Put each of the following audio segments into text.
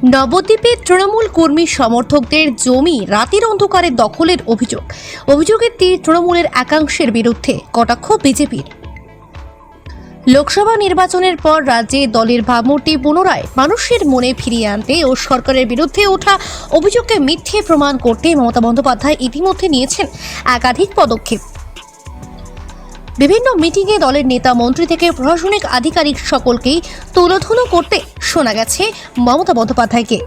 নবদ্বীপে তৃণমূল কর্মী সমর্থকদের জমি রাতের অন্ধকারে দখলের অভিযোগের তীর তৃণমূলের একাংশের বিরুদ্ধে, কটাক্ষ বিজেপির। লোকসভা নির্বাচনের পর রাজ্যে দলের ভাবমূর্তি পুনরায় মানুষের মনে ফিরিয়ে আনতে ও সরকারের বিরুদ্ধে ওঠা অভিযোগকে মিথ্যে প্রমাণ করতে মমতা বন্দ্যোপাধ্যায় ইতিমধ্যে নিয়েছেন একাধিক পদক্ষেপ। বিভিন্ন মিটিংয়ে দলের নেতা মন্ত্রী থেকে প্রশাসনিক আধিকারিক সকলকেই তুলোধুলো করতে শোনা গেছে মমতা বন্দ্যোপাধ্যায়কে।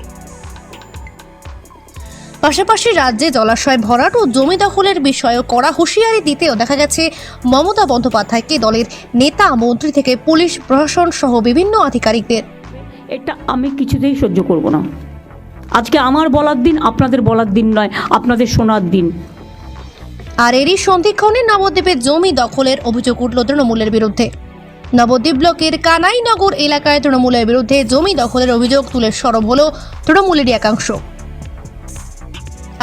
পাশাপাশি রাজ্যে জলাশয় ভরাট ও জমি দখলের বিষয়েও কড়া হুঁশিয়ারি দিতেও দেখা গেছে মমতা বন্দ্যোপাধ্যায়কে দলের নেতা মন্ত্রী থেকে পুলিশ প্রশাসন সহ বিভিন্ন আধিকারিকদের। এটা আমি কিছুতেই সহ্য করব না। আজকে আমার বলার দিন, আপনাদের বলার দিন নয়, আপনাদের শোনার দিন। আর এরই সন্ধিক্ষণে নবদ্বীপের জমি দখলের অভিযোগ উঠল তৃণমূলের বিরুদ্ধে। নবদ্বীপ ব্লকের কানাইনগর এলাকায় তৃণমূলের বিরুদ্ধে জমি দখলের অভিযোগ তুলে সরব হলো তৃণমূলেরই একাংশ।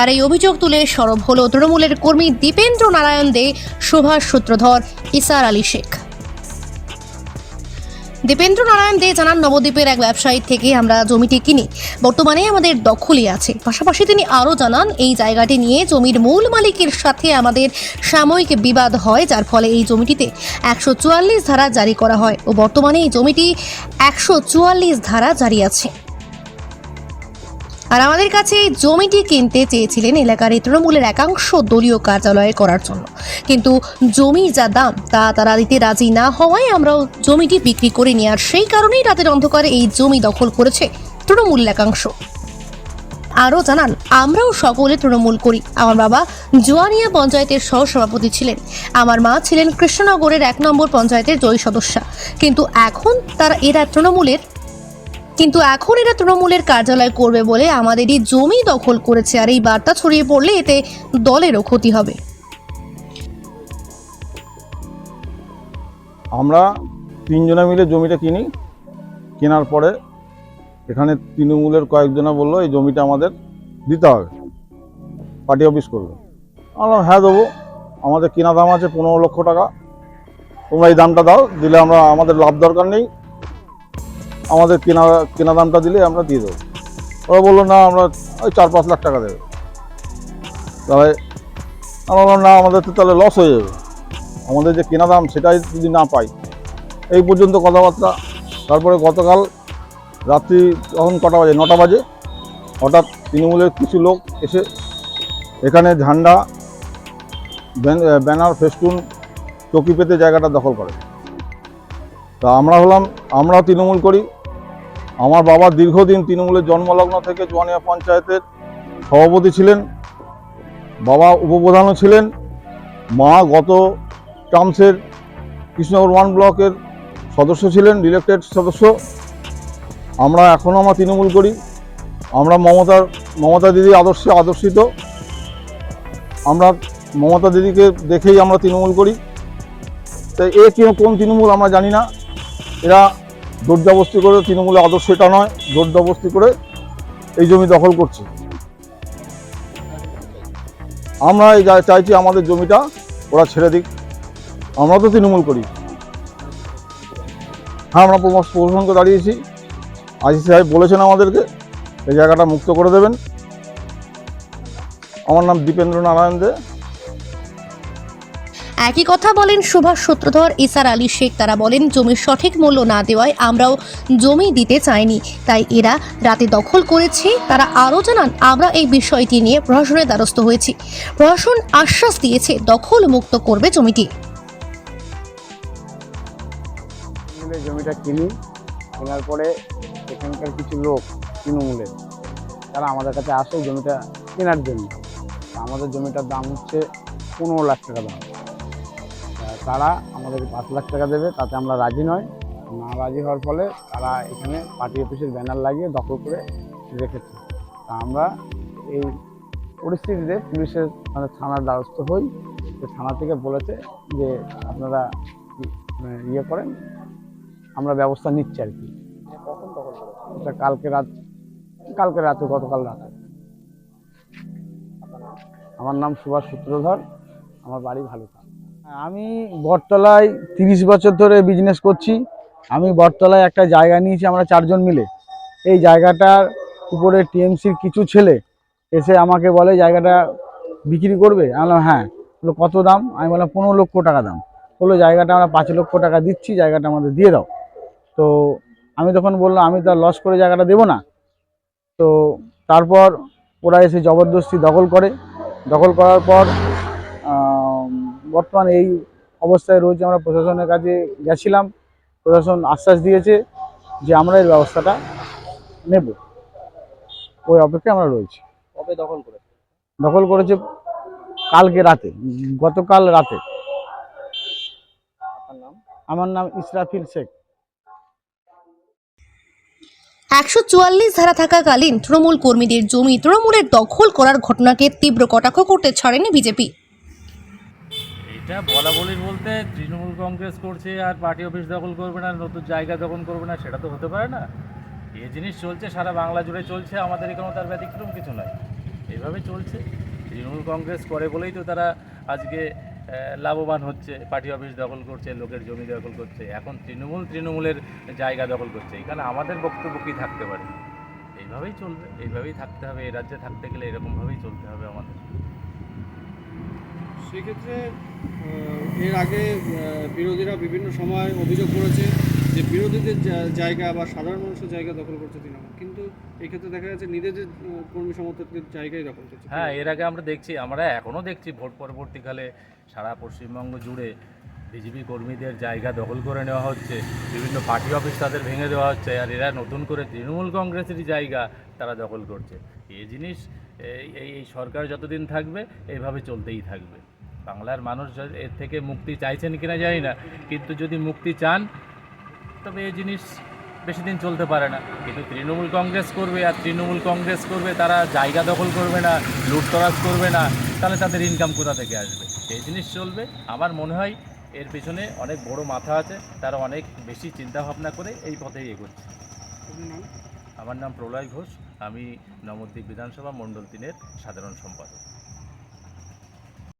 আর এই অভিযোগ তুলে সরব হলো তৃণমূলের কর্মী দীপেন্দ্র নারায়ণ দে, সুভাষ সূত্রধর, ইসার আলী শেখ। দীপেন্দ্র নারায়ণ দে জানান, নবদ্বীপের এক ব্যবসায়ী থেকে আমরা জমিটি কিনি, বর্তমানে আমাদের দখলই আছে। পাশাপাশি তিনি আরও জানান, এই জায়গাটি নিয়ে জমির মূল মালিকের সাথে আমাদের সাময়িক বিবাদ হয়, যার ফলে এই জমিটিতে 144 ধারা জারি করা হয় ও বর্তমানে এই জমিটি 144 ধারা জারি আছে। আর আমাদের কাছে এই জমিটি কিনতে চেয়েছিলেন এলাকার তৃণমূলের একাংশ দলীয় কার্যালয়ে করার জন্য, কিন্তু জমির যা দাম তা তারা দিতে রাজি না হওয়ায় আমরাও জমিটি বিক্রি করে নিই। আর সেই কারণেই রাতের অন্ধকারে এই জমি দখল করেছে তৃণমূল একাংশ। আরও জানান, আমরাও সকলে তৃণমূল করি। আমার বাবা জোয়ানিয়া পঞ্চায়েতের সহসভাপতি ছিলেন, আমার মা ছিলেন কৃষ্ণনগরের 1 নম্বর পঞ্চায়েতের জয়ী সদস্যা, কিন্তু এখন এরা তৃণমূলের কার্যালয় করবে বলে আমাদেরই জমি দখল করেছে। আর এই বার্তা ছড়িয়ে পড়লে এতে দলেরও ক্ষতি হবে। আমরা 3 জনে মিলে জমিটা কিনি। কেনার পরে এখানে তৃণমূলের কয়েকজনা বললো এই জমিটা আমাদের দিতে হবে, পার্টি অফিস করবে। আমরা হ্যাঁ দেবো, আমাদের কেনা দাম আছে 15 লক্ষ টাকা, তোমরা এই দামটা দাও, দিলে আমরা, আমাদের লাভ দরকার নেই, আমাদের কেনা দামটা দিলে আমরা দিয়ে দেবো। ওরা বললো না, আমরা ওই 4-5 লাখ টাকা দেবে। তাহলে আমরা বললাম না, আমাদের তো তাহলে লস হয়ে যাবে, আমাদের যে কেনা দাম সেটাই যদি না পাই। এই পর্যন্ত কথাবার্তা। তারপরে গতকাল রাত্রি তখন কটা বাজে, 9টা বাজে, হঠাৎ তৃণমূলের কিছু লোক এসে এখানে ঝান্ডা, ব্যানার, ফেস্টুন, চকি পেতে জায়গাটা দখল করে। তা আমরাও তৃণমূল করি। আমার বাবা দীর্ঘদিন তৃণমূলের জন্মলগ্ন থেকে জোয়ানিয়া পঞ্চায়েতের সভাপতি ছিলেন, বাবা উপপ্রধানও ছিলেন, মা গত টার্মসের কৃষ্ণনগর 1 ব্লকের সদস্য ছিলেন, ইলেক্টেড সদস্য। আমরা তৃণমূল করি। আমরা মমতা দিদির আদর্শে আদর্শিত। আমরা মমতা দিদিকে দেখেই আমরা তৃণমূল করি। তাই কোন তৃণমূল আমরা জানি না, এরা জোরজবস্তি করে, তৃণমূলের আদর্শ এটা নয়, জোরজবস্তি করে এই জমি দখল করছে। আমরা চাইছি আমাদের জমিটা ওরা ছেড়ে দিক। আমরা তো তৃণমূল করি। হ্যাঁ, আমরা প্রশাসনকে দাঁড়িয়েছি। আইসি সাহেব বলেছেন আমাদেরকে এই জায়গাটা মুক্ত করে দেবেন। আমার নাম দীপেন্দ্র নারায়ণ দে। একই কথা বলেন সুভাষ সূত্রধর, ইসার আলী শেখ। তারা বলেন, জমির সঠিক মূল্য না দেওয়ায় আমরাও জমি দিতে চাইনি, তাই এরা রাতে দখল করেছে। তারা আরও জানান, আমরা এই বিষয়টি নিয়ে প্রশাসনের দ্বারস্থ হয়েছি, প্রশাসন আশ্বাস দিয়েছে দখল মুক্ত করবে জমিটি। জমিটা কেনার পরে এখানকার কিছু লোক তৃণমূলের, তারা আমাদের কাছে আসে জমিটা কেনার জন্য। আমাদের জমিটার দাম হচ্ছে 15 লাখ টাকা দাম। তারা আমাদের 5 লাখ টাকা দেবে, তাতে আমরা রাজি নয়। না রাজি হওয়ার ফলে তারা এখানে পার্টি অফিসের ব্যানার লাগিয়ে দখল করে রেখেছে। তা আমরা এই পরিস্থিতিতে পুলিশের থানার দ্বারস্থ হই। থানা থেকে বলেছে যে আপনারা ইয়ে করেন, আমরা ব্যবস্থা নিচ্ছি আর কি। কখন দখল করে? এটা কালকে রাতে, গতকাল রাতে। আমার নাম সুভাষ সূত্রধর, আমার বাড়ি ভালুকা। আমি বটতলায় 30 বছর ধরে বিজনেস করছি। আমি বটতলায় একটা জায়গা নিয়েছি আমরা 4 জন মিলে। এই জায়গাটার উপরে টিএমসির কিছু ছেলে এসে আমাকে বলে জায়গাটা বিক্রি করবে। আমি বললাম হ্যাঁ। বললো কত দাম? আমি বললাম 15 লক্ষ টাকা দাম। বললো জায়গাটা আমরা 5 লক্ষ টাকা দিচ্ছি, জায়গাটা আমাদের দিয়ে দাও। তো আমি তখন বললাম আমি তো আর লস করে জায়গাটা দেবো না। তো তারপর ওরা এসে জবরদস্তি দখল করে। দখল করার পর বর্তমানে এই অবস্থায় রয়েছে। আমরা প্রশাসনের কাছে গেছিলাম, প্রশাসন আশ্বাস দিয়েছে যে আমরা এর ব্যবস্থাটা নেব। ওই অপেক্ষায় আমরা রয়েছি। কবে দখল করে? দখল করেছে কালকে রাতে, গতকাল রাতে। আপনার নাম? আমার নাম ইসরাফিল শেখ। 144 ধারা থাকাকালীন তৃণমূল কর্মীদের জমি তৃণমূলের দখল করার ঘটনাকে তীব্র কটাক্ষ করতে ছাড়েনি বিজেপি। এটা বলা বলির বলতে তৃণমূল কংগ্রেস করছে আর পার্টি অফিস দখল করবে না, নতুন জায়গা দখল করবে না, সেটা তো হতে পারে না। এই জিনিস চলছে, সারা বাংলা জুড়ে চলছে, আমাদের এখানেও তার ব্যতিক্রম কিছু নয়, এইভাবে চলছে। তৃণমূল কংগ্রেস করে বলেই তো তারা আজকে লাভবান হচ্ছে, পার্টি অফিস দখল করছে, লোকের জমি দখল করছে। এখন তৃণমূলের জায়গা দখল করছে, এখানে আমাদের বক্তব্য কী থাকতে পারে? এইভাবেই চলবে, এইভাবেই থাকতে হবে। এই রাজ্যে থাকতে গেলে এরকমভাবেই চলতে হবে আমাদের। সেক্ষেত্রে এর আগে বিরোধীরা বিভিন্ন সময় অভিযোগ করেছে যে বিরোধীদের জায়গা বা সাধারণ মানুষের জায়গা দখল করছে তৃণমূল, কিন্তু এক্ষেত্রে দেখা যাচ্ছে নিজেদের কর্মী সমর্থকদের জায়গায় দখল করছে। হ্যাঁ, এর আগে আমরা দেখছি, আমরা এখনও দেখছি, ভোট পরবর্তীকালে সারা পশ্চিমবঙ্গ জুড়ে বিজেপি কর্মীদের জায়গা দখল করে নেওয়া হচ্ছে, বিভিন্ন পার্টি অফিস তাদের ভেঙে দেওয়া হচ্ছে, আর এরা নতুন করে তৃণমূল কংগ্রেসেরই জায়গা তারা দখল করছে। এই জিনিস এই সরকার যতদিন থাকবে এইভাবে চলতেই থাকবে। বাংলার মানুষ এর থেকে মুক্তি চাইছেন কিনা জানি না, কিন্তু যদি মুক্তি চান তবে এই জিনিস বেশি দিন চলতে পারে না। কিন্তু তৃণমূল কংগ্রেস করবে আর তৃণমূল কংগ্রেস করবে, তারা জায়গা দখল করবে না, লুটতরাজ করবে না, তাহলে তাদের ইনকাম কোথা থেকে আসবে? এই জিনিস চলবে। আমার মনে হয় এর পেছনে অনেক বড় মাথা আছে, তারা অনেক বেশি চিন্তা ভাবনা করে এই পথেই এগোচ্ছে। আমার নাম প্রলয় ঘোষ, আমি নবদ্বীপ বিধানসভা মণ্ডল 3-এর সাধারণ সম্পাদক।